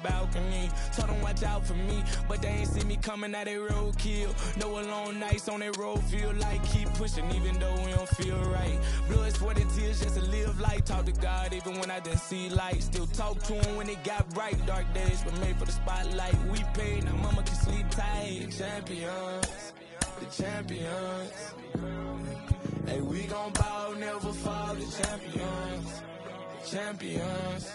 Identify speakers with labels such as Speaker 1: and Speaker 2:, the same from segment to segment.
Speaker 1: balcony. Told them watch out for me, but they ain't see me coming out they roadkill. No alone nights on that road, feel like keep pushing even though we don't feel right. Blood, sweat, and tears just to live life. Talk to God even when I didn't see light. Still talk to him when it got bright. Dark days were made for the spotlight. We paid, now mama can sleep tight. The champions, the champions. Hey, we gon' bow, never fall. The champions, the champions,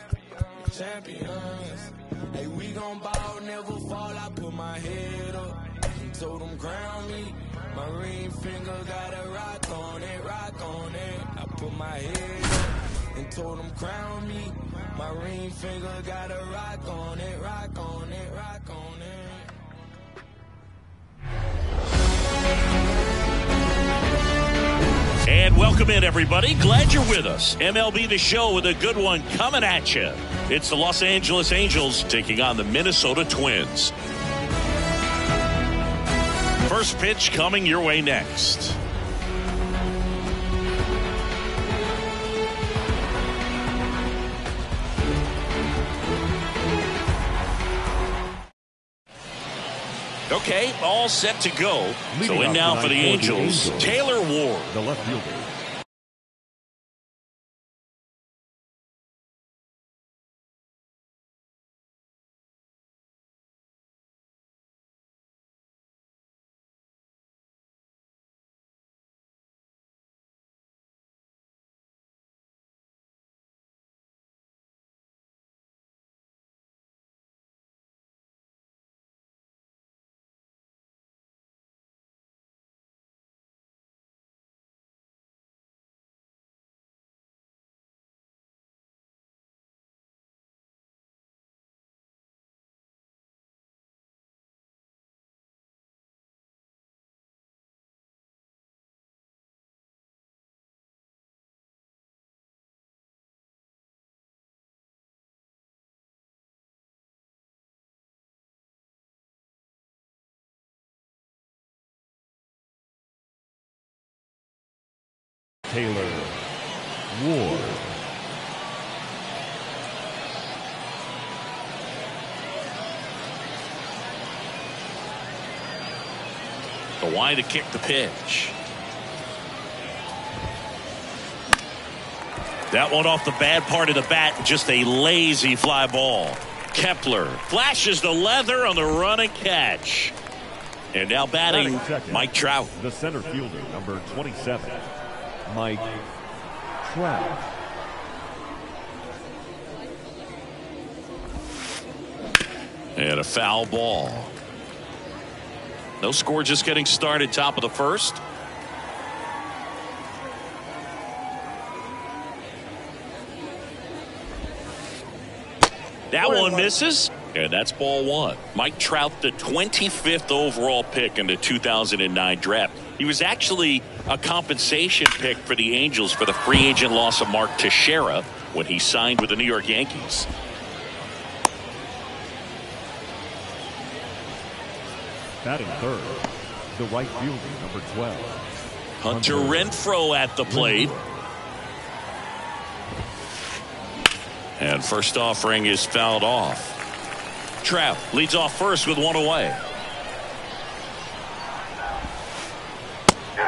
Speaker 1: the champions. Hey, we gon' bow, never fall. I put my head up and told them crown me. My ring finger got a rock on it, rock on it. I put my head up and told them crown me. My ring finger got a rock on it, rock on it, rock on it.
Speaker 2: And welcome in, everybody. Glad you're with us. MLB The Show with a good one coming at you. It's the Los Angeles Angels taking on the Minnesota Twins. First pitch coming your way next. Okay, all set to go. So in now for the Angels, Taylor Ward.
Speaker 3: The left fielder. Taylor Ward.
Speaker 2: The wide to kick the pitch. That one off the bad part of the bat, just a lazy fly ball. Kepler flashes the leather on the run and catch. And now batting, Mike Trout.
Speaker 3: The center fielder, number 27, Mike Trout.
Speaker 2: And a foul ball. No score, just getting started, top of the first. That one misses, and that's ball one. Mike Trout, the 25th overall pick in the 2009 draft. He was actually a compensation pick for the Angels for the free agent loss of Mark Teixeira when he signed with the New York Yankees.
Speaker 3: Batting third, the right fielder, number 12,
Speaker 2: Hunter Renfroe at the plate. And first offering is fouled off. Trout leads off first with one away.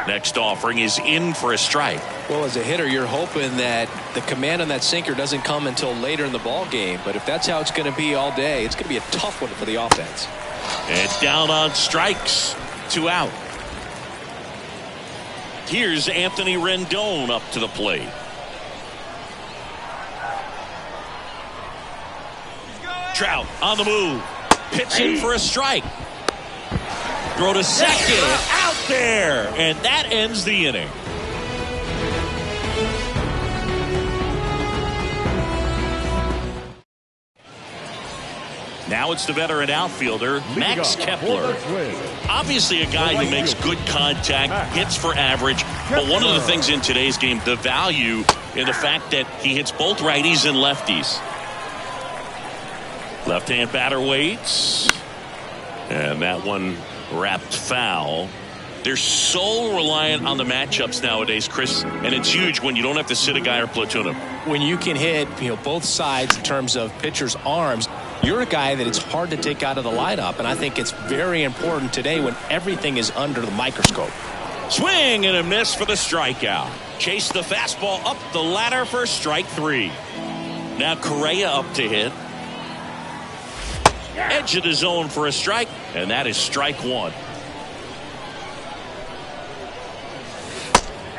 Speaker 2: Next offering is in for a strike.
Speaker 4: Well, as a hitter, you're hoping that the command on that sinker doesn't come until later in the ball game. But if that's how it's going to be all day, it's going to be a tough one for the offense.
Speaker 2: And down on strikes, 2 out. Here's Anthony Rendon up to the plate. Trout on the move, pitching for a strike. Throw to second, out there, and that ends the inning. Now it's the veteran outfielder, Max Kepler. Obviously a guy who makes good contact, hits for average, but one of the things in today's game, the value in the fact that he hits both righties and lefties. Left-hand batter waits, and that one wrapped foul. They're so reliant on the matchups nowadays, Chris, and it's huge when you don't have to sit a guy or platoon him.
Speaker 4: When you can hit, both sides in terms of pitchers' arms, You're a guy that it's hard to take out of the lineup, and I think it's very important today when everything is under the microscope.
Speaker 2: Swing and a miss for the strikeout. Chase the fastball up the ladder for strike 3. Now Correa up to hit. Edge of the zone for a strike, and that is strike 1.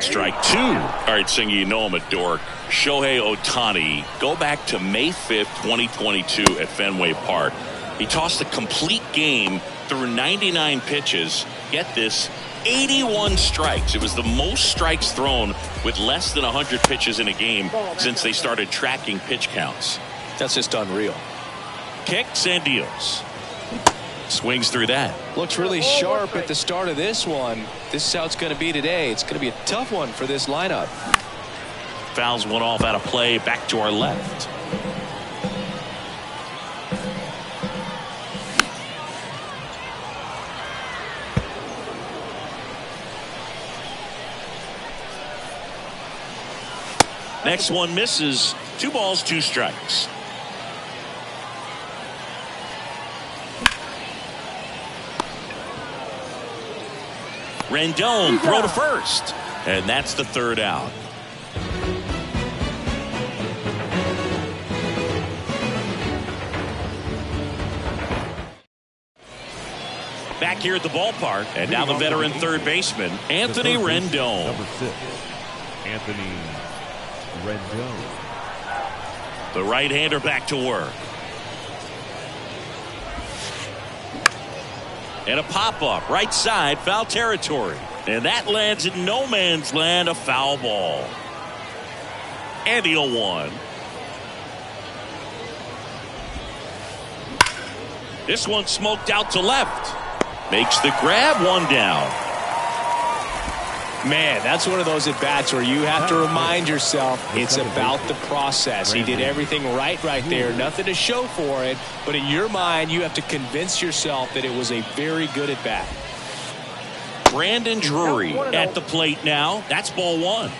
Speaker 2: Strike 2. All right, Singer, you know I'm a dork. Shohei Ohtani, go back to May 5th, 2022 at Fenway Park. He tossed a complete game through 99 pitches. Get this, 81 strikes. It was the most strikes thrown with less than 100 pitches in a game since they started tracking pitch counts.
Speaker 4: That's just unreal.
Speaker 2: Kicks and deals. Swings through that.
Speaker 4: Looks really sharp at the start of this one. This is how it's going to be today. It's going to be a tough one for this lineup.
Speaker 2: Fouls one off out of play, back to our left. Next one misses. 2 balls, 2 strikes. Rendon, throw to first. And that's the 3rd out. Back here at the ballpark, and now the veteran third baseman, Anthony Rendon.
Speaker 3: Number 6, Anthony Rendon.
Speaker 2: The right-hander back to work. And a pop-up, right side, foul territory. And that lands in no man's land, a foul ball. And the 0-1. This one smoked out to left. Makes the grab, 1 down.
Speaker 4: Man, that's one of those at-bats where you have to remind yourself it's about the process. He did everything right there. Nothing to show for it. But in your mind, you have to convince yourself that it was a very good at-bat.
Speaker 2: Brandon Drury at the plate now. That's ball 1.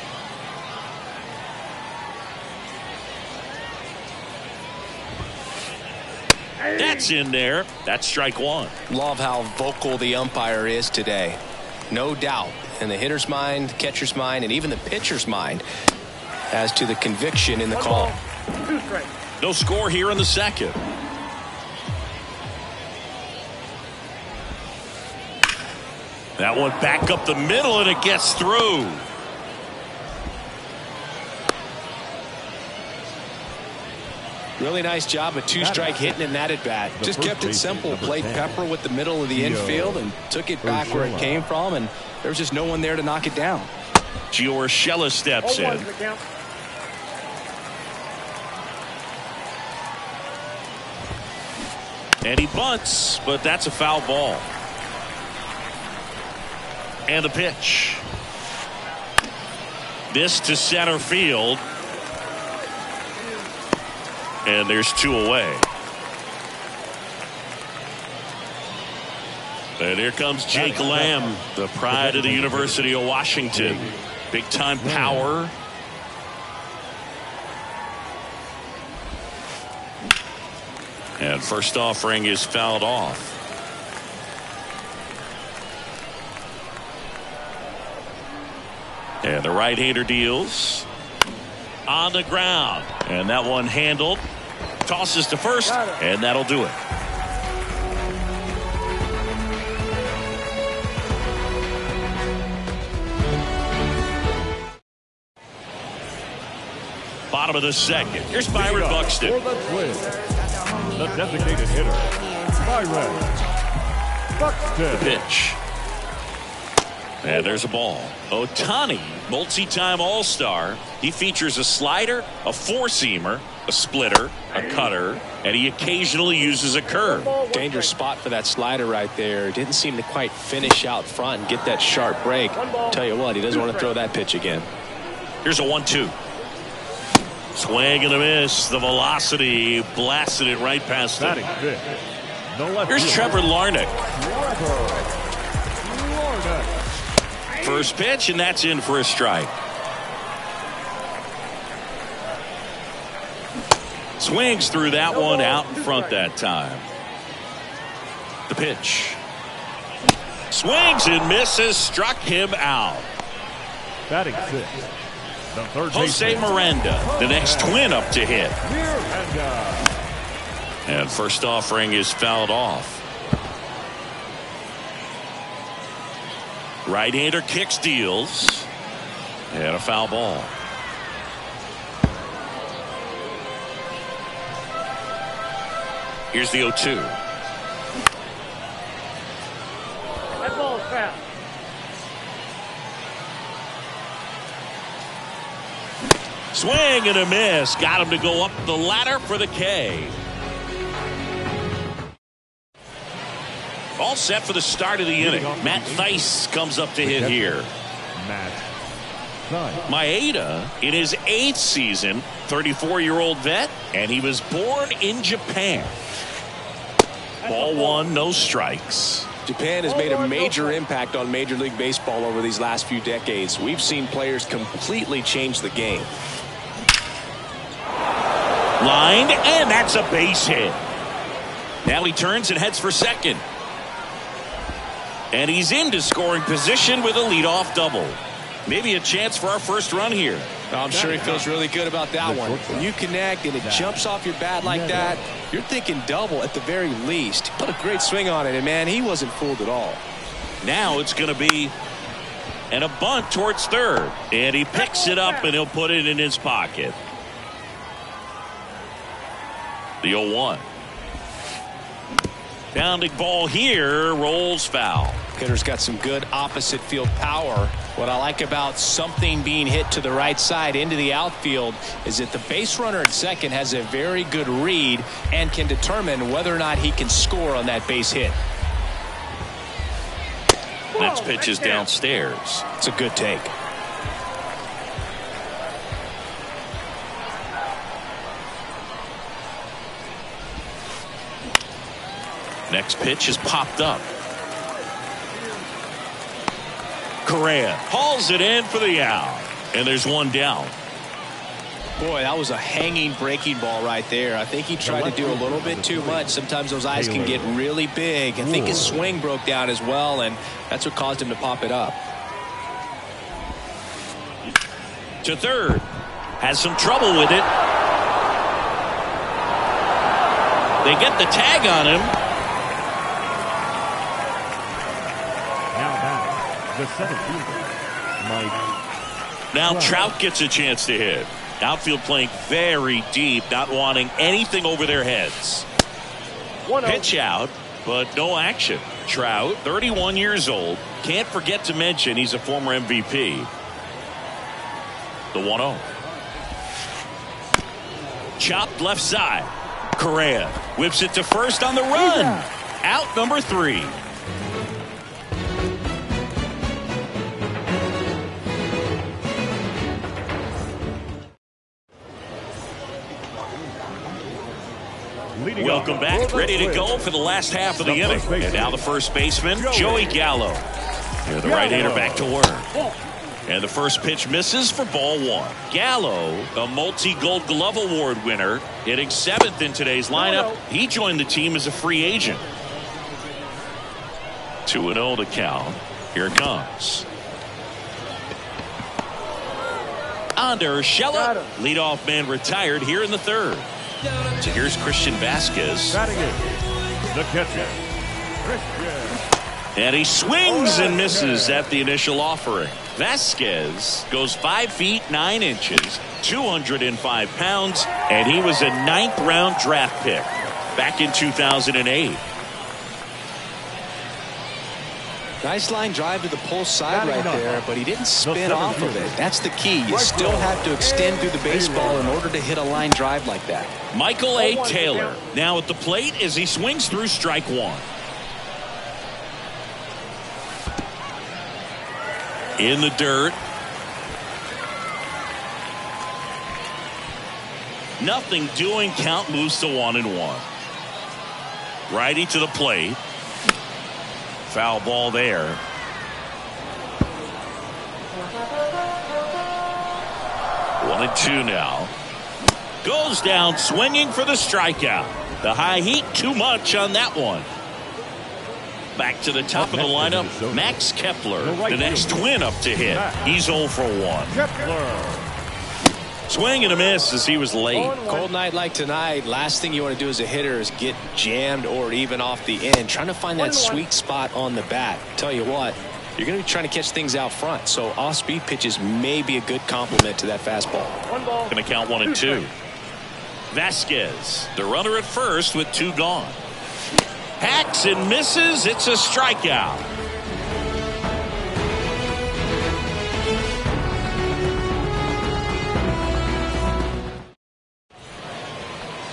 Speaker 2: That's in there. That's strike 1.
Speaker 4: Love how vocal the umpire is today. No doubt in the hitter's mind, catcher's mind, and even the pitcher's mind as to the conviction in the call.
Speaker 2: No score here in the 2nd. That one back up the middle, and it gets through.
Speaker 4: Really nice job of 2-strike hitting in that at bat. Just kept it simple. Played pepper with the middle of the infield and took it back where it came from, and there was just no one there to knock it down.
Speaker 2: Gio Urshela steps in. And he bunts, but that's a foul ball. And the pitch. This to center field. And there's 2 away. And here comes Jake Lamb, the pride of the University of Washington. Big time power. And first offering is fouled off. And the right-hander deals. On the ground. And that one handled. Tosses to first. And that'll do it. Bottom of the 2nd. Here's Byron Buxton.
Speaker 3: For the Twins, the designated hitter, Byron Buxton.
Speaker 2: The pitch. And there's a ball. Ohtani, multi-time All-Star. He features a slider, a four-seamer, a splitter, a cutter, and he occasionally uses a curve.
Speaker 4: Dangerous spot for that slider right there. Didn't seem to quite finish out front and get that sharp break. Tell you what, he doesn't want to throw that pitch again.
Speaker 2: Here's a 1-2. Swing and a miss. The velocity blasted it right past him. Here's Trevor Larnach. First pitch, and that's in for a strike. Swings through that one out in front that time. The pitch. Swings and misses. Struck him out.
Speaker 3: Batting 6. The third
Speaker 2: Jose
Speaker 3: baseman.
Speaker 2: Miranda, the next twin up to hit.
Speaker 3: Miranda.
Speaker 2: And first offering is fouled off. Right-hander kicks, deals. And a foul ball. Here's the 0-2.
Speaker 5: That ball is foul.
Speaker 2: Swing and a miss. Got him to go up the ladder for the K. All set for the start of the inning. Matt Thaiss comes up to hit here.
Speaker 3: Matt Thaiss.
Speaker 2: Maeda in his 8th season, 34-year-old vet, and he was born in Japan. Ball 1, no strikes.
Speaker 4: Japan has made a major impact on Major League Baseball over these last few decades. We've seen players completely change the game.
Speaker 2: Lined, and that's a base hit. Now he turns and heads for second. And he's into scoring position with a leadoff double. Maybe a chance for our first run here.
Speaker 4: I'm sure he feels really good about that one. When you connect and it jumps off your bat like that, you're thinking double at the very least. Put a great swing on it, and man, he wasn't fooled at all.
Speaker 2: Now it's going to be and a bunt towards third. And he picks it up and he'll put it in his pocket. The 0-1. Pounding ball here, rolls foul.
Speaker 4: Hitter's got some good opposite field power. What I like about something being hit to the right side into the outfield is that the base runner at second has a very good read and can determine whether or not he can score on that base hit.
Speaker 2: Next pitch is downstairs.
Speaker 4: It's a good take.
Speaker 2: Next pitch is popped up. Correa hauls it in for the out. And there's one down.
Speaker 4: Boy, that was a hanging breaking ball right there. I think he tried to do a little bit too much. Sometimes those eyes can get really big. I think his swing broke down as well, and that's what caused him to pop it up.
Speaker 2: To third. Has some trouble with it. They get the tag on him.
Speaker 3: The center fielder, Mike.
Speaker 2: Now Trout gets a chance to hit. Outfield playing very deep, not wanting anything over their heads. Pitch out, but no action. Trout, 31 years old. Can't forget to mention he's a former MVP. The 1-0. Chopped left side. Correa whips it to first on the run. Out number 3. Welcome back. Ready to go for the last half of the inning. And now the first baseman, Joey Gallo. Here the right-hander back to work. And the first pitch misses for ball 1. Gallo, a multi-Gold Glove Award winner, hitting 7th in today's lineup. He joined the team as a free agent. 2-0 to count. Here it comes. On to Urshela. Leadoff man retired here in the 3rd. So here's Christian Vasquez.
Speaker 3: Batting in. The catcher, Christian.
Speaker 2: And he swings and misses at the initial offering. Vasquez goes 5 feet 9 inches, 205 pounds, and he was a 9th round draft pick back in 2008.
Speaker 4: Nice line drive to the pull side right there, but he didn't spin off of it. That's the key. You still have to extend through the baseball in order to hit a line drive like that.
Speaker 2: Michael A. Taylor now at the plate as he swings through strike 1. In the dirt. Nothing doing. Count moves to 1-1. Righty to the plate. Foul ball there. 1-2 now. Goes down swinging for the strikeout. The high heat, too much on that one. Back to the top of the lineup, Max Kepler, the next Twin up to hit. He's 0 for 1.
Speaker 3: Kepler.
Speaker 2: Swing and a miss as he was late.
Speaker 4: Cold night like tonight, last thing you want to do as a hitter is get jammed or even off the end. Trying to find that sweet spot on the bat. Tell you what, you're going to be trying to catch things out front, so off-speed pitches may be a good complement to that fastball.
Speaker 2: Going to count 1 and 2. Vasquez, the runner at first with 2 gone. Hacks and misses. It's a strikeout.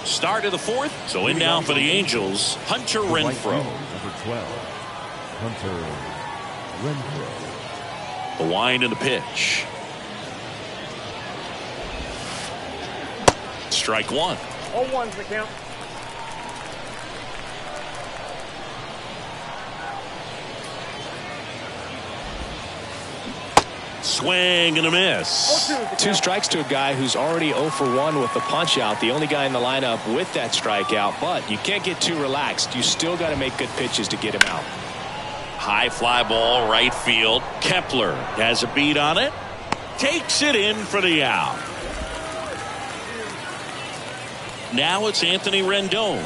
Speaker 2: Start of the 4th. So in now for the Angels, Hunter Renfroe.
Speaker 3: Number 12, Hunter Renfroe.
Speaker 2: The wind and the pitch. Strike 1.
Speaker 5: 0-1's the count.
Speaker 2: Swing and a miss.
Speaker 4: 2 strikes to a guy who's already 0 for 1 with the punch out. The only guy in the lineup with that strikeout, but you can't get too relaxed. You still got to make good pitches to get him out.
Speaker 2: High fly ball right field. Kepler has a beat on it. Takes it in for the out. Now it's Anthony Rendon.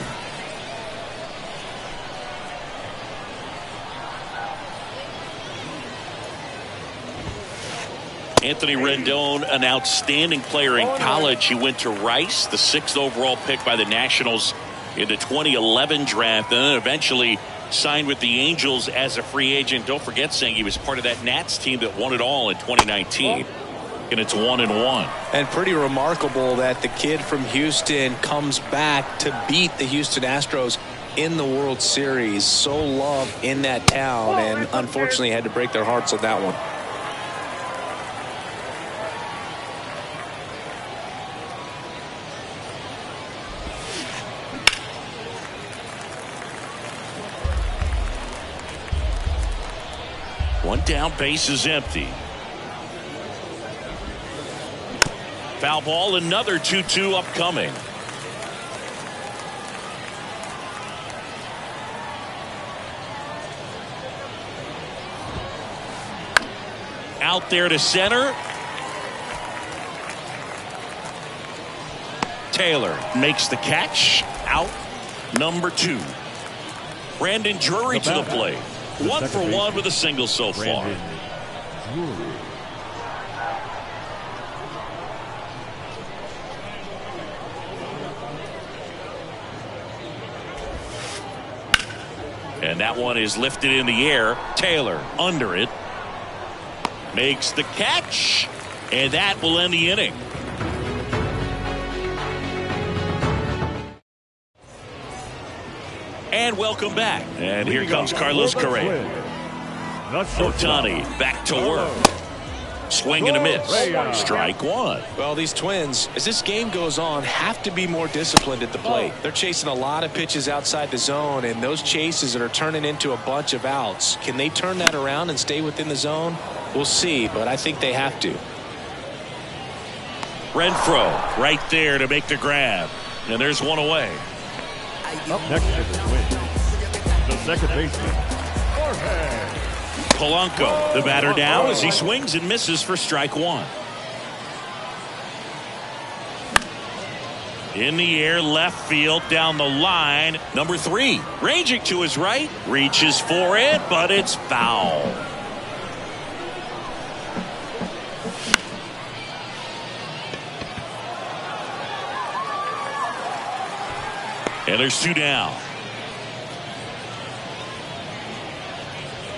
Speaker 2: Anthony Rendon, an outstanding player in college. He went to Rice, the 6th overall pick by the Nationals in the 2011 draft, and then eventually signed with the Angels as a free agent. Don't forget, saying he was part of that Nats team that won it all in 2019. And it's 1-1.
Speaker 4: And pretty remarkable that the kid from Houston comes back to beat the Houston Astros in the World Series. So loved in that town, and unfortunately had to break their hearts on that one.
Speaker 2: One down, base is empty. Foul ball, another 2-2 upcoming. Out there to center. Taylor makes the catch. Out number 2. Brandon Drury to the plate. 1 for 1 with a single so far. And that one is lifted in the air. Taylor under it. Makes the catch. And that will end the inning. And welcome back. And here comes Carlos Correa. Ohtani back to work. Swing and a miss. Strike 1.
Speaker 4: Well, these Twins, as this game goes on, have to be more disciplined at the plate. They're chasing a lot of pitches outside the zone, and those chases that are turning into a bunch of outs. Can they turn that around and stay within the zone? We'll see, but I think they have to.
Speaker 2: Renfroe right there to make the grab. And there's one away.
Speaker 3: Up next to the Twins, the second baseman, Jorge
Speaker 2: Polanco, the batter down as he swings and misses for strike 1. In the air, left field, down the line. Number 3, ranging to his right, reaches for it, but it's foul. And there's 2 down.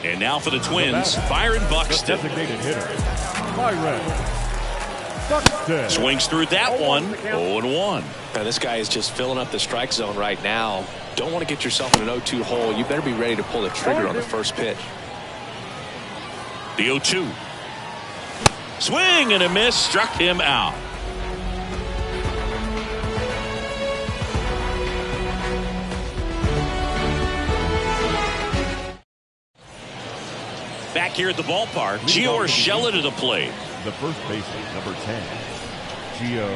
Speaker 2: And now for the Twins, Byron Buxton.
Speaker 3: designated hitter, Byron Buxton.
Speaker 2: Swings through that one, 0-1.
Speaker 4: Now, this guy is just filling up the strike zone right now. Don't want to get yourself in an 0-2 hole. You better be ready to pull the trigger on the first pitch.
Speaker 2: The 0-2. Swing and a miss, struck him out. Back here at the ballpark, Gio Urshela to the plate.
Speaker 3: The first baseman, number 10, Gio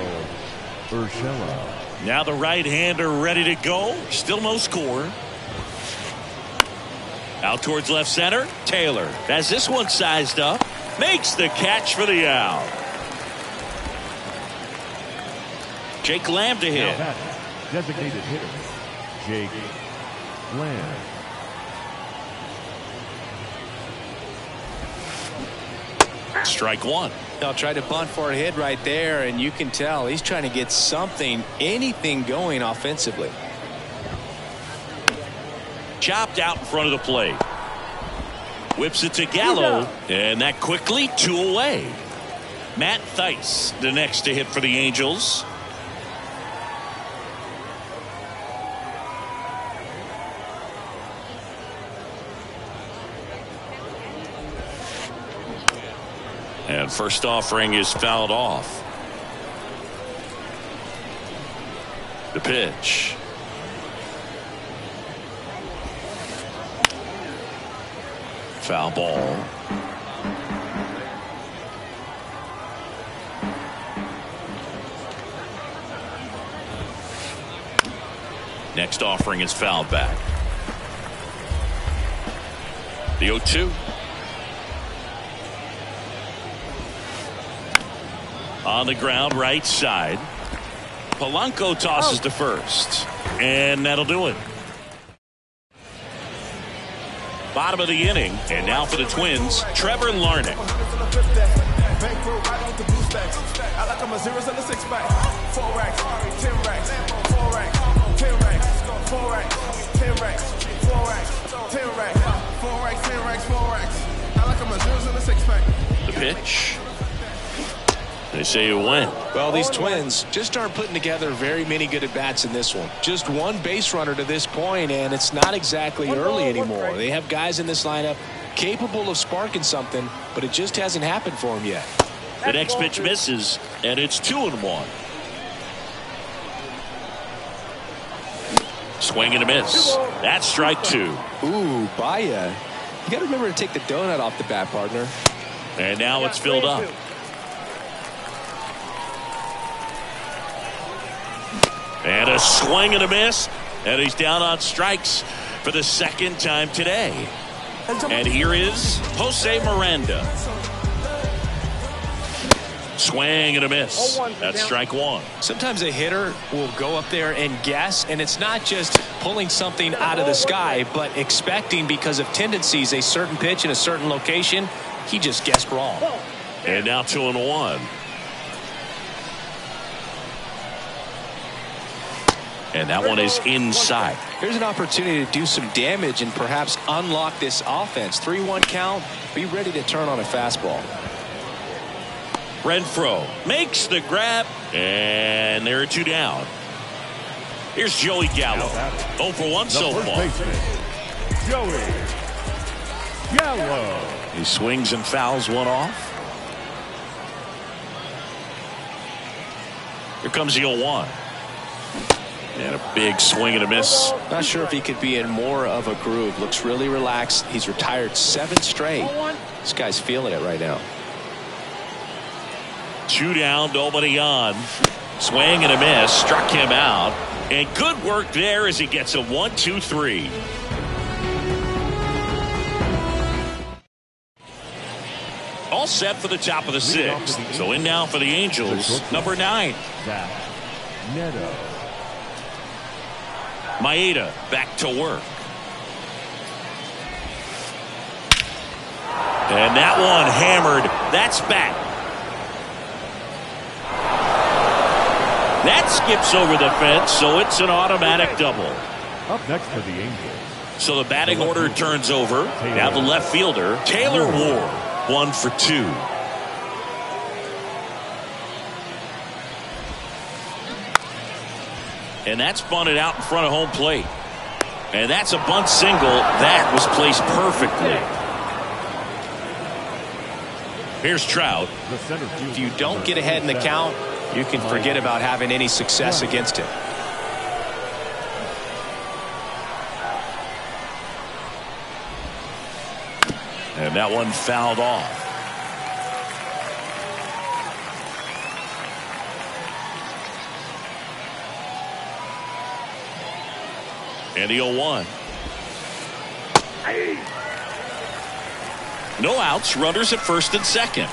Speaker 3: Urshela.
Speaker 2: Now the right-hander ready to go. Still no score. Out towards left center. Taylor has this one sized up. Makes the catch for the out. Jake Lamb to hit.
Speaker 3: Designated hitter, Jake Lamb.
Speaker 2: Strike one.
Speaker 4: They'll try to bunt for a hit right there, and you can tell he's trying to get something, anything going offensively.
Speaker 2: Chopped out in front of the plate. Whips it to Gallo, and that quickly 2 away. Matt Theis, the next to hit for the Angels. And first offering is fouled off. The pitch. Foul ball. Next offering is fouled back. The 0-2. On the ground, right side. Polanco tosses to first. And that'll do it. Bottom of the inning. And now for the Twins, Trevor Larnach. The pitch. They say it went.
Speaker 4: Well, these Twins just aren't putting together very many good at-bats in this one. Just one base runner to this point, and it's not exactly early anymore. They have guys in this lineup capable of sparking something, but it just hasn't happened for them yet.
Speaker 2: The next pitch misses, and it's 2-1. Swing and a miss. That's strike two.
Speaker 4: Ooh, Baya. You got to remember to take the donut off the bat, partner.
Speaker 2: And now it's filled up. And a swing and a miss. And he's down on strikes for the second time today. And here is Jose Miranda. Swing and a miss. That's strike one.
Speaker 4: Sometimes a hitter will go up there and guess, and it's not just pulling something out of the sky, but expecting because of tendencies a certain pitch in a certain location. He just guessed wrong.
Speaker 2: And now 2-1. And that one is inside.
Speaker 4: Here's an opportunity to do some damage and perhaps unlock this offense. 3-1 count. Be ready to turn on a fastball.
Speaker 2: Renfroe makes the grab, and there are two down. Here's Joey Gallo. 0 for 1 so far.
Speaker 3: Joey Gallo.
Speaker 2: He swings and fouls one off. Here comes the 0-1. And a big swing and a miss.
Speaker 4: Not sure if he could be in more of a groove. Looks really relaxed. He's retired 7 straight. This guy's feeling it right now.
Speaker 2: 2 down, nobody on. Swing and a miss. Struck him out. And good work there as he gets a 1-2-3. All set for the top of the 6th. So in now for the Angels, number 9.
Speaker 3: Zach Neto.
Speaker 2: Maeda back to work. And that one hammered. That's back. That skips over the fence, so it's an automatic double.
Speaker 3: Up next for the Angels.
Speaker 2: So the batting order turns over. Now the left fielder, Taylor Ward, 1 for 2. And that's bunted out in front of home plate. And that's a bunt single. That was placed perfectly. Here's Trout.
Speaker 4: If you don't get ahead in the count, you can forget about having any success against him.
Speaker 2: And that one fouled off. And the 0-1. No outs, runners at first and second.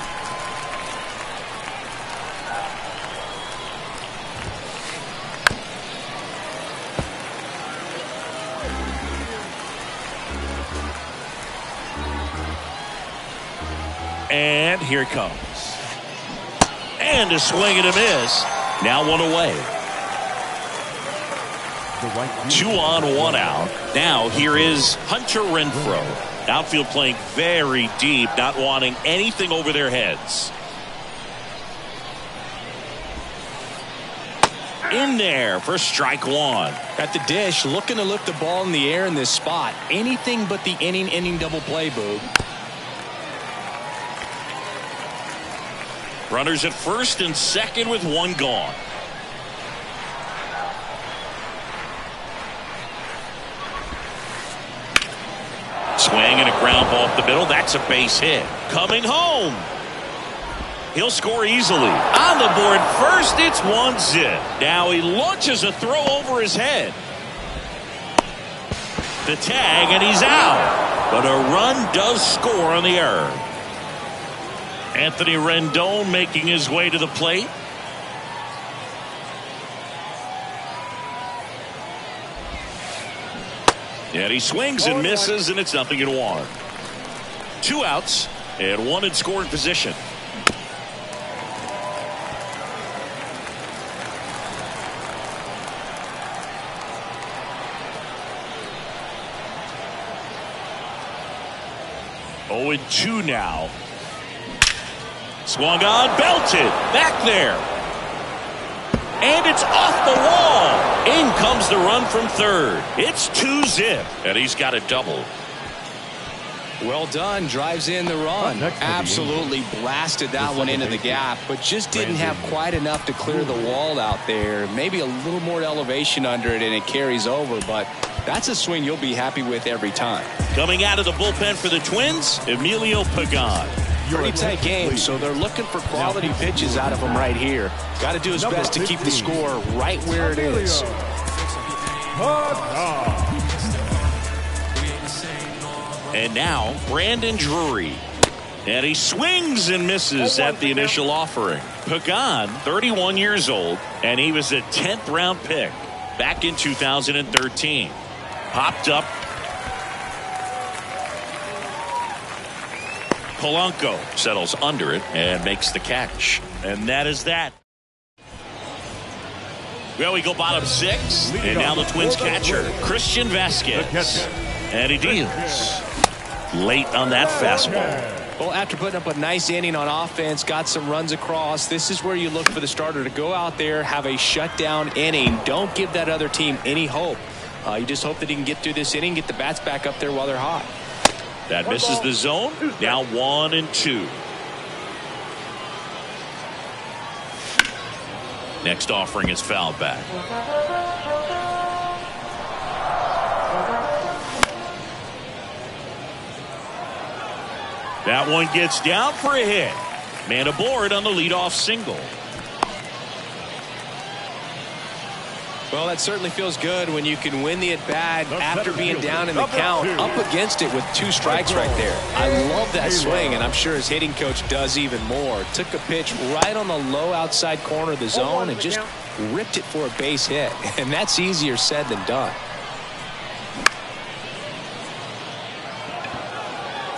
Speaker 2: And here it comes. And a swing and a miss. Now one away. 2 on, 1 out. Now here is Hunter Renfroe. Outfield playing very deep, not wanting anything over their heads. In there for strike 1.
Speaker 4: At the dish, looking to lift the ball in the air in this spot. Anything but the inning double play, Boog.
Speaker 2: Runners at first and second with 1 gone. Swing and a ground ball up the middle. That's a base hit. Coming home. He'll score easily. On the board first, it's 1-zip. Now he launches a throw over his head. The tag, and he's out. But a run does score on the error. Anthony Rendon making his way to the plate. And he swings and misses, and it's 0-1. 2 outs and 1 in scoring position. Oh, and 2 now. Swung on, belted, back there. And it's off the wall. In comes the run from third. It's 2-zip, and he's got a double.
Speaker 4: Well done. Drives in the run. Absolutely blasted that one into the gap, but just didn't have quite enough to clear the wall out there. Maybe a little more elevation under it, and it carries over, but that's a swing you'll be happy with every time.
Speaker 2: Coming out of the bullpen for the Twins, Emilio Pagan.
Speaker 4: Pretty tight game, so they're looking for quality pitches out of him right here. Got to do his best to keep the score right where it is.
Speaker 2: And now Brandon Drury. And he swings and misses at the initial offering. Pagan, 31 years old, and he was a 10th round pick back in 2013. Popped up. Polanco settles under it and makes the catch. And that is that. Well, we go bottom 6. And now the Twins catcher, Christian Vasquez. And he deals late on that fastball.
Speaker 4: Well, after putting up a nice inning on offense, got some runs across, this is where you look for the starter to go out there, have a shutdown inning. Don't give that other team any hope. You just hope that he can get through this inning, get the bats back up there while they're hot.
Speaker 2: That misses the zone. Now 1 and 2. Next offering is fouled back. That one gets down for a hit. Man aboard on the leadoff single.
Speaker 4: Well, that certainly feels good when you can win the at-bat after being down in the count, up against it with 2 strikes right there. I love that swing, and I'm sure his hitting coach does even more. Took a pitch right on the low outside corner of the zone and just ripped it for a base hit. And that's easier said than done.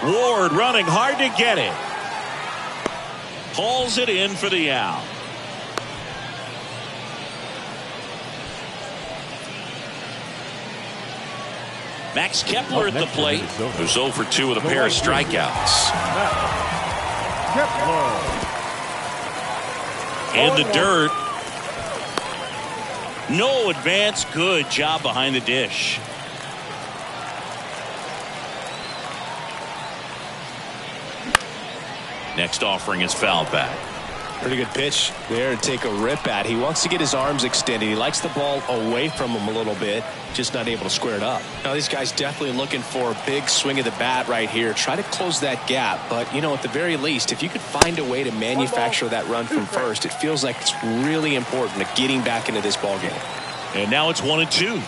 Speaker 2: Ward running hard to get it. Hauls it in for the out. Max Kepler at the plate. Who's 0 for 2 with a pair of strikeouts. In the dirt. No advance. Good job behind the dish. Next offering is fouled back.
Speaker 4: Pretty good pitch there to take a rip at. He wants to get his arms extended. He likes the ball away from him a little bit, just not able to square it up. Now these guys definitely looking for a big swing of the bat right here. Try to close that gap, but you know, at the very least, if you could find a way to manufacture that run from first, it feels like it's really important to getting back into this ball game.
Speaker 2: And now it's 1 and 2.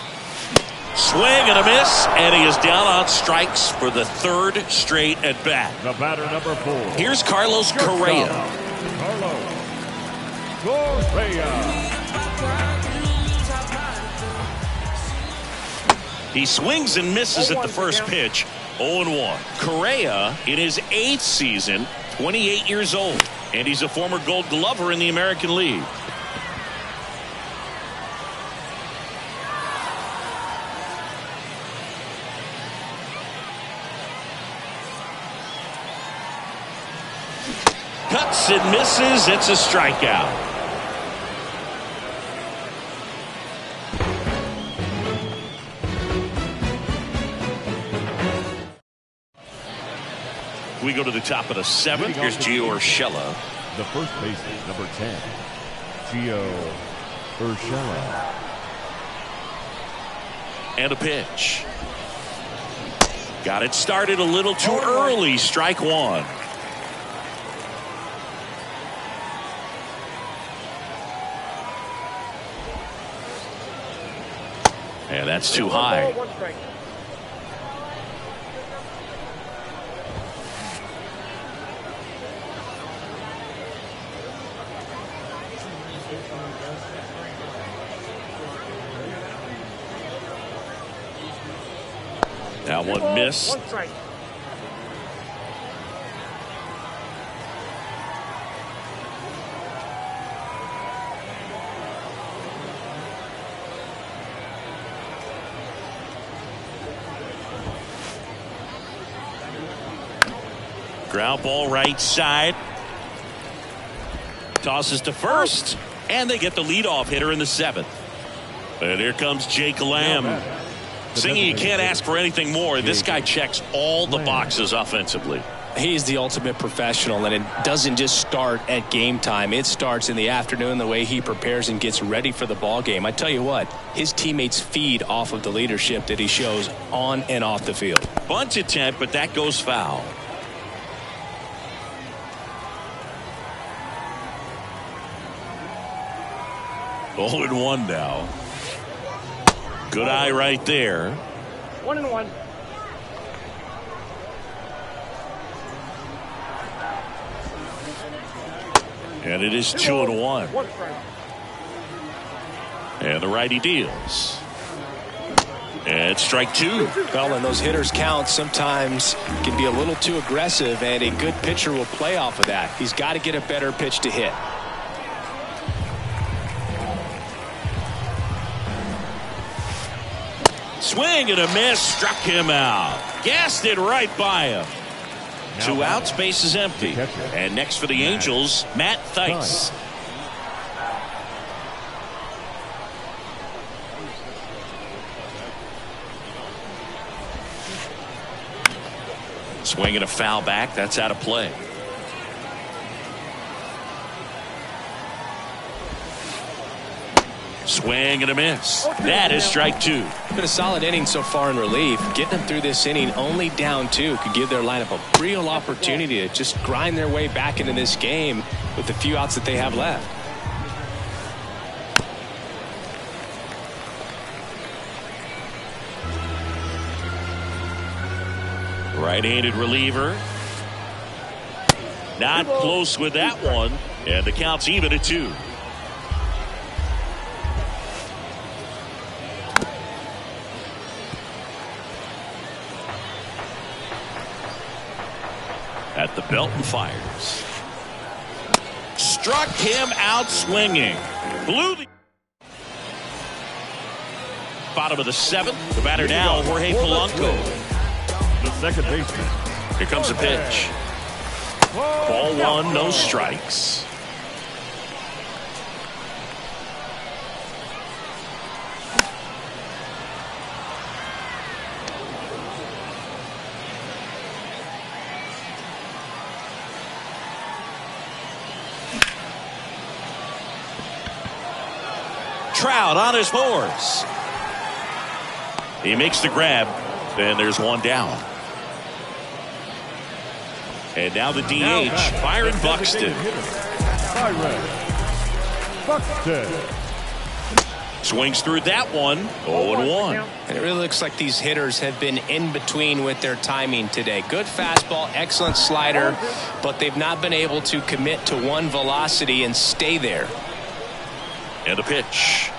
Speaker 2: Swing and a miss, and he is down on strikes for the third straight at bat.
Speaker 3: The batter, number 4.
Speaker 2: Here's Carlos Correa.
Speaker 3: Carlos Correa.
Speaker 2: He swings and misses at the first pitch. 0-1. Correa in his 8th season, 28 years old, and he's a former Gold Glover in the American League. Cuts and misses. It's a strikeout. We go to the top of the 7th. Here's Gio Urshela.
Speaker 3: The first baseman, number 10, Gio Urshela.
Speaker 2: And a pitch. Got it started a little too early. Strike 1. And that's too high. Now one miss. Ground ball right side. Tosses to first, and they get the leadoff hitter in the 7th. And here comes Jake Lamb. Singing, you can't ask for anything more. This guy checks all the boxes offensively.
Speaker 4: He's the ultimate professional, and it doesn't just start at game time. It starts in the afternoon, the way he prepares and gets ready for the ball game. I tell you what, his teammates feed off of the leadership that he shows on and off the field.
Speaker 2: Bunt attempt, but that goes foul. Oh, and 1 now. Good eye right there.
Speaker 5: 1-1.
Speaker 2: And it is 2-1. And the righty deals. And strike 2.
Speaker 4: Well, and those hitters count sometimes can be a little too aggressive, and a good pitcher will play off of that. He's got to get a better pitch to hit.
Speaker 2: Swing and a miss, struck him out. Gassed it right by him.
Speaker 3: Now
Speaker 2: 2 outs, base is empty. And next for the Angels, Matt Thaiss. Swing and a foul back. That's out of play. Swing and a miss. That is strike 2.
Speaker 4: Been a solid inning so far in relief. Getting them through this inning only down 2 could give their lineup a real opportunity to just grind their way back into this game with the few outs that they have left.
Speaker 2: Right-handed reliever. Not close with that one. And the count's even at 2. At the belt and fires. Struck him out swinging. Blew the bottom of the 7th. The batter now, Jorge Polanco.
Speaker 3: The second baseman.
Speaker 2: Here comes a pitch. Ball 1, no strikes. Trout on his horse. He makes the grab, and there's 1 down. And now the DH, Byron Buxton.
Speaker 3: Byron Buxton.
Speaker 2: Swings through that one. 0-1.
Speaker 4: And it really looks like these hitters have been in between with their timing today. Good fastball, excellent slider, but they've not been able to commit to one velocity and stay there.
Speaker 2: And a pitch.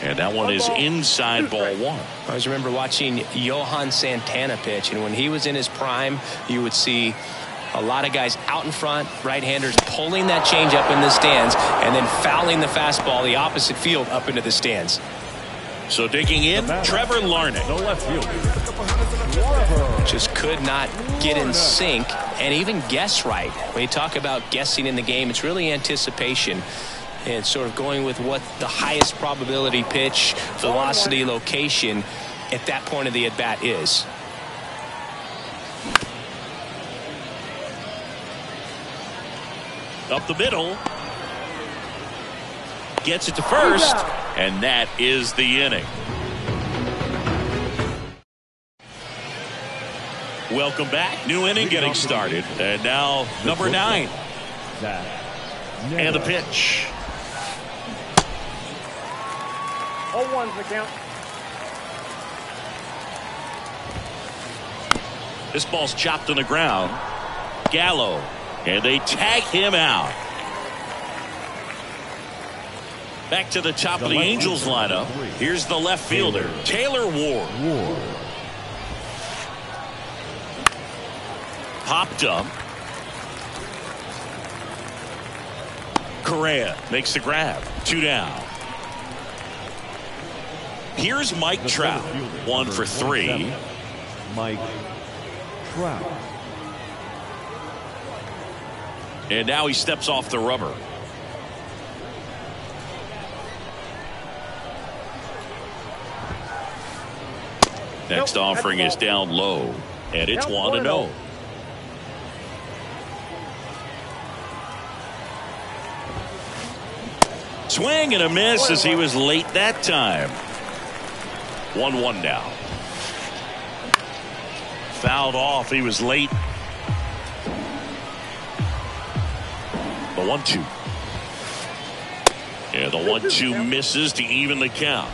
Speaker 2: And that one is inside ball one.
Speaker 4: I always remember watching Johan Santana pitch, and when he was in his prime, you would see a lot of guys out in front, right-handers pulling that change up in the stands and then fouling the fastball the opposite field up into the stands.
Speaker 2: So digging in, Trevor Larnach.
Speaker 3: The left fielder.
Speaker 4: Just could not get in sync and even guess right. When you talk about guessing in the game, it's really anticipation and sort of going with what the highest probability pitch, velocity, location at that point of the at-bat is.
Speaker 2: Up the middle. Gets it to first. And that is the inning. Welcome back. New inning getting started. And now number 9. And the pitch.
Speaker 5: 0-1's the count.
Speaker 2: This ball's chopped on the ground. Gallo. And they tag him out. Back to the top of the Angels lineup. Here's the left fielder, Taylor Ward. Popped up. Correa makes the grab. 2 down. Here's Mike Trout. 1 for 3.
Speaker 3: Mike Trout.
Speaker 2: And now he steps off the rubber. Next offering is down low. And it's 1-0. Swing and a miss as he was late that time. 1-1 now. Fouled off. He was late. The 1-2. Yeah, the 1-2 misses to even the count.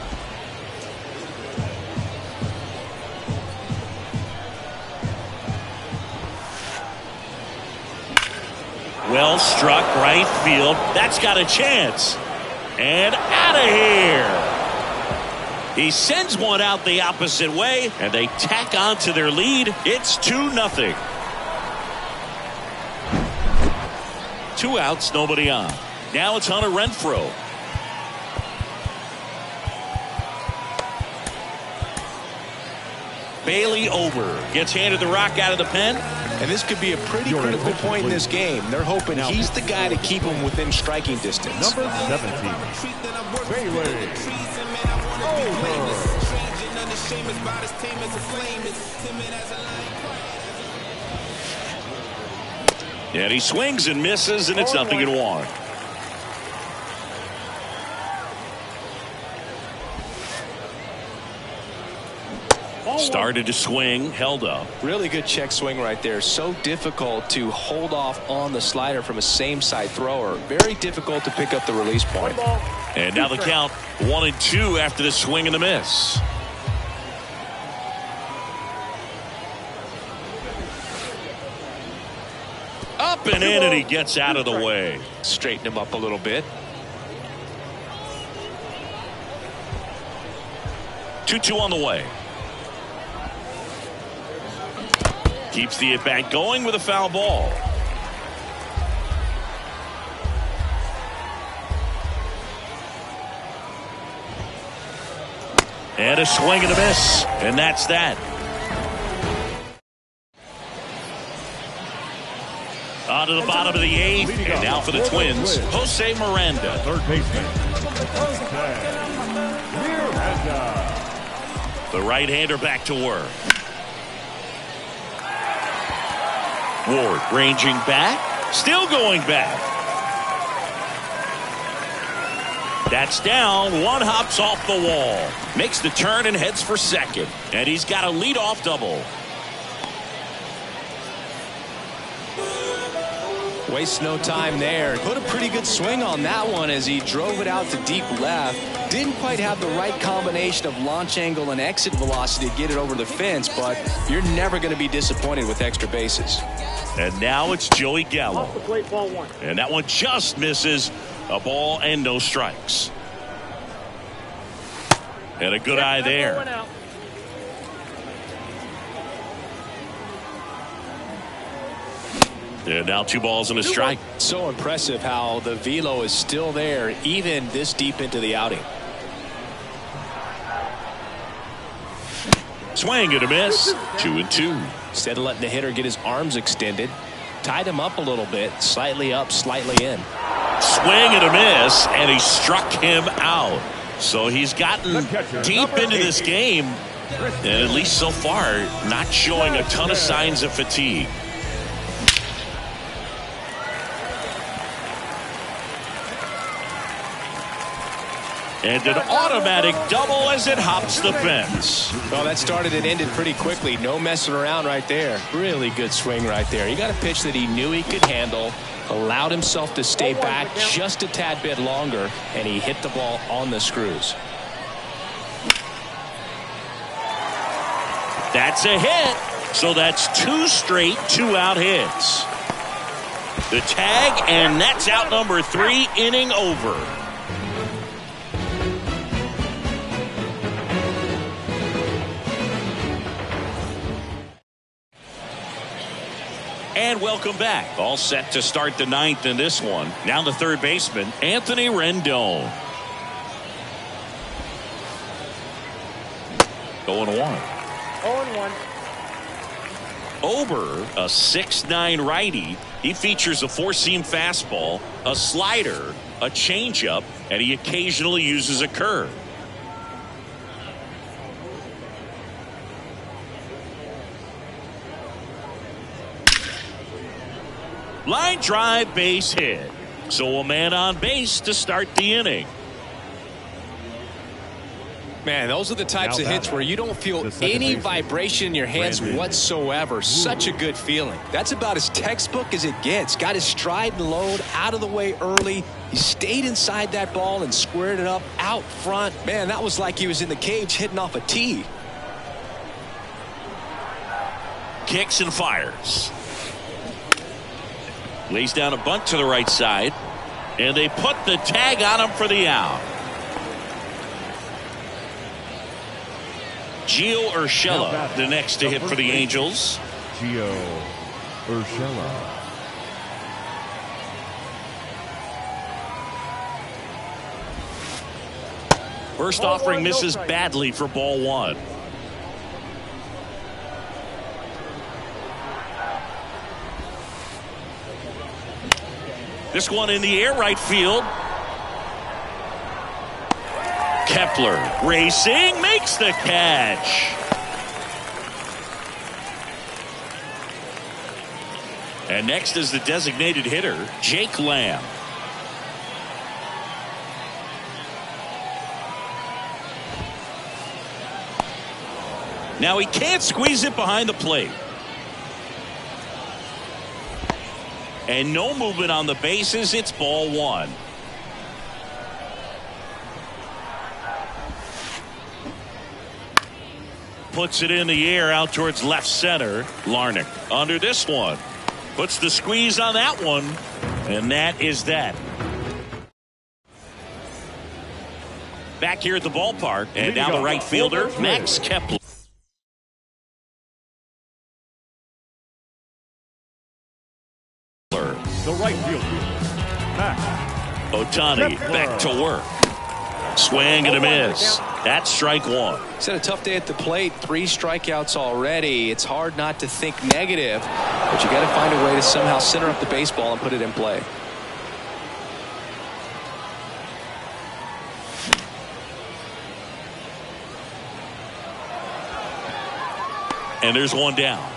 Speaker 2: Well struck right field. That's got a chance. And out of here. He sends one out the opposite way, and they tack on to their lead. It's 2-0. 2 outs, nobody on. Now it's Hunter Renfroe. Bailey over. Gets handed the rock out of the pen.
Speaker 4: And this could be a pretty critical point in this game. They're hoping he's the guy to keep him within striking distance.
Speaker 3: Number 17. Bailey.
Speaker 2: And he swings and misses, and it's 0-1. Started to swing, held up.
Speaker 4: Really good check swing right there. So difficult to hold off on the slider from a same side thrower. Very difficult to pick up the release point.
Speaker 2: And now the count 1-2 after the swing and the miss. Up and in, and he gets out of the way.
Speaker 4: Straighten him up a little bit.
Speaker 2: 2-2 on the way. Keeps the at-bat going with a foul ball. And a swing and a miss. And that's that. On to the bottom of the 8th. And now for the Twins, Jose Miranda.
Speaker 3: Third baseman. Miranda.
Speaker 2: The right-hander back to work. Ward ranging back. Still going back. That's down. One hops off the wall. Makes the turn and heads for second. And he's got a leadoff double.
Speaker 4: Wastes no time there. Put a pretty good swing on that one as he drove it out to deep left. Didn't quite have the right combination of launch angle and exit velocity to get it over the fence, but you're never going to be disappointed with extra bases.
Speaker 2: And now it's Joey Gallo.
Speaker 5: Off the plate, ball one.
Speaker 2: And that one just misses. A ball and no strikes. And a good eye there. And now 2 balls and a strike.
Speaker 4: So impressive how the velo is still there even this deep into the outing.
Speaker 2: Swing and a miss. 2-2.
Speaker 4: Instead of letting the hitter get his arms extended, tied him up a little bit, slightly up, slightly in.
Speaker 2: Swing and a miss, and he struck him out. So he's gotten deep into this game, and at least so far, not showing a ton of signs of fatigue. And an automatic double as it hops the fence.
Speaker 4: Well, that started and ended pretty quickly. No messing around right there. Really good swing right there. He got a pitch that he knew he could handle, allowed himself to stay back just a tad bit longer, and he hit the ball on the screws.
Speaker 2: That's a hit. So that's 2 straight 2-out hits. The tag, and that's out number 3, inning over. And welcome back. All set to start the 9th in this one. Now the third baseman, Anthony Rendon. 0-1.
Speaker 5: 0-1.
Speaker 2: Ober, a 6'9" righty. He features a 4-seam fastball, a slider, a changeup, and he occasionally uses a curve. Line drive, base hit. So a man on base to start the inning.
Speaker 4: Man, those are the types of hits where you don't feel any vibration in your hands whatsoever. Such a good feeling. That's about as textbook as it gets. Got his stride and load out of the way early. He stayed inside that ball and squared it up out front. Man, that was like he was in the cage hitting off a tee.
Speaker 2: Kicks and fires. Lays down a bunt to the right side. And they put the tag on him for the out. Gio Urshela, the next to hit for the Angels.
Speaker 3: Gio Urshela.
Speaker 2: First offering misses badly for ball 1. This one in the air, right field. Kepler racing, makes the catch. And next is the designated hitter, Jake Lamb. Now he can't squeeze it behind the plate. And no movement on the bases. It's ball 1. Puts it in the air out towards left center. Larnach under this one. Puts the squeeze on that one. And that is that. Back here at the ballpark. And now the right fielder, Max Kepler.
Speaker 3: The right field Max
Speaker 2: Ohtani back to work. Swing and a miss. That's strike 1.
Speaker 4: He's had a tough day at the plate. 3 strikeouts already. It's hard not to think negative, but you got to find a way to somehow center up the baseball and put it in play.
Speaker 2: And there's one down.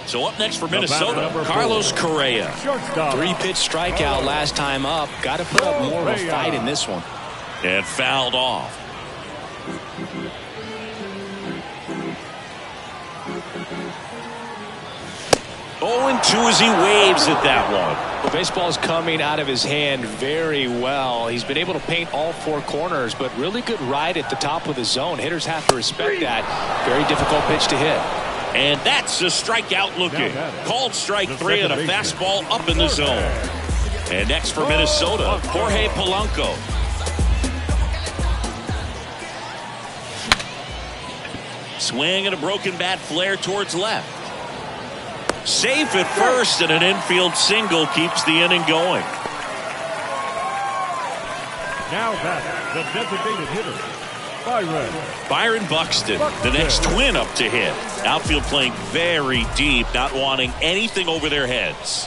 Speaker 2: So up next for Minnesota, Carlos Correa.
Speaker 4: 3-pitch strikeout last time up. Got to put up more of a fight in this one.
Speaker 2: And fouled off. 0-2 as he waves at that one.
Speaker 4: The baseball's coming out of his hand very well. He's been able to paint all four corners, but really good ride at the top of the zone. Hitters have to respect that. Very difficult pitch to hit.
Speaker 2: And that's a strikeout looking. Called strike 3 and a fastball up in the zone. And next for Minnesota, Jorge Polanco. Swing and a broken bat flare towards left. Safe at first, and an infield single keeps the inning going.
Speaker 3: Now batting, the designated hitter,
Speaker 2: Byron Buxton, the next Twin up to hit. Outfield playing very deep, not wanting anything over their heads.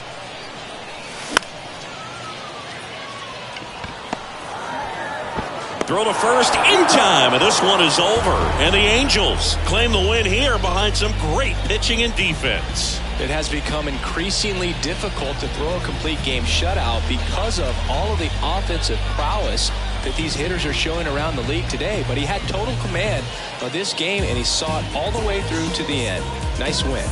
Speaker 2: Throw to first in time, and this one is over. And the Angels claim the win here behind some great pitching and defense.
Speaker 4: It has become increasingly difficult to throw a complete game shutout because of all of the offensive prowess that these hitters are showing around the league today. But he had total command of this game, and he saw it all the way through to the end. Nice win.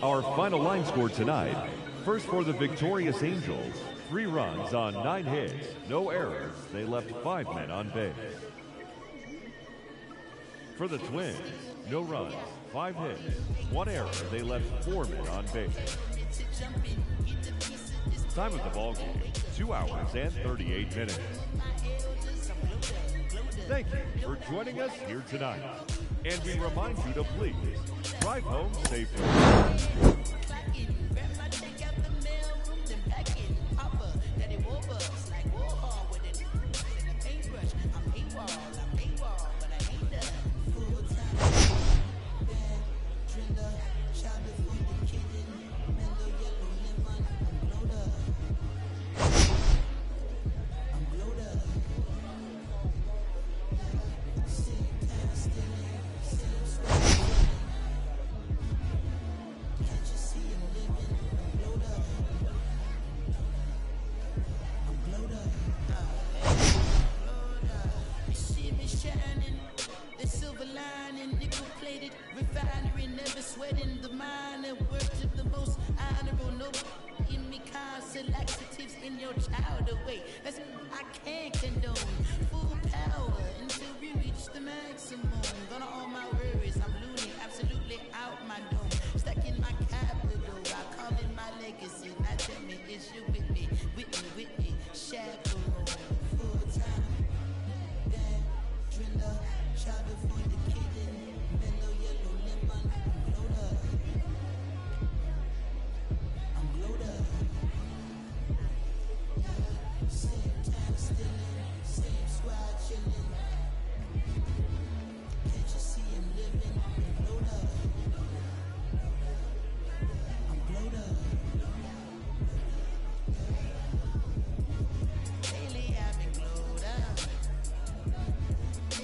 Speaker 3: Our final line score tonight. First for the victorious Angels, 3 runs on 9 hits, no errors. They left 5 men on base. For the Twins, no runs, 5 hits, 1 error. They left 4 men on base. Time of the ball game, 2 hours and 38 minutes. Thank you for joining us here tonight. And we remind you to please drive home safely.
Speaker 6: Refinery, never sweating the mind and work to the most honorable. No in me, constant laxatives in your child away. That's I can't condone. Full power until we reach the maximum. Gonna all my worries, I'm loony, absolutely out my dome. Stuck in my capital, I call it my legacy.